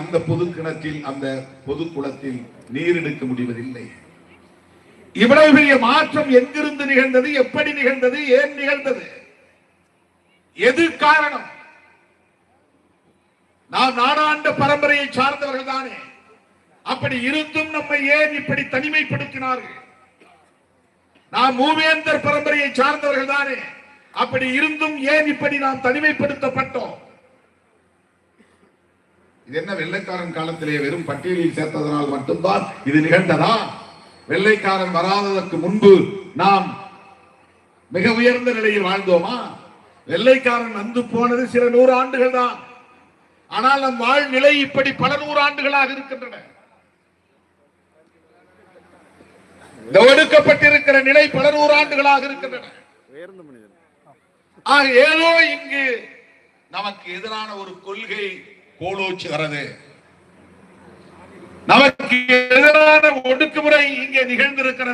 அந்த பொது கிணற்றில் அந்த பொது குளத்தில் நீர் எடுக்க முடிவதில்லை. இவ்வளவு பெரிய மாற்றம் எங்கிருந்து நிகழ்ந்தது, எப்படி நிகழ்ந்தது, ஏன் நிகழ்ந்தது, எது காரணம்? நாம் நாடாண்ட பரம்பரையை சார்ந்தவர்கள் தானே. அப்படி இருந்தும் நம்மை ஏன் இப்படி தனிமைப்படுத்தினார்கள்? நாம் மூவேந்தர் பரம்பரையை சார்ந்தவர்கள் தானே. அப்படி இருந்தும் ஏன் இப்படி நாம் தனிமைப்படுத்தப்பட்டோம்? இது என்ன வெள்ளைக்காரன் காலத்திலே வெறும் பட்டியலில் சேர்த்ததனால் மட்டும்தான் இது நிகழ்ந்ததா? வெள்ளைக்காரன் வராததற்கு முன்பு நாம் மிக உயர்ந்த நிலையில் வாழ்ந்தோமா? வெள்ளைக்காரன் வந்து போனது சில 100 ஆண்டுகள் தான். ஆனால் நம் வாழ்நிலை இப்படி பல 100 ஆண்டுகளாக இருக்கின்றன. ஒடுக்கப்பட்டிருக்கிற நிலை பல 100 ஆண்டுகளாக இருக்கின்றன. ஏதோ இங்கு நமக்கு எதிரான ஒரு கொள்கை கோலோச்சுகிறது, நமக்கு எதிரான ஒடுக்குமுறை இங்கே நிகழ்ந்திருக்கிறது.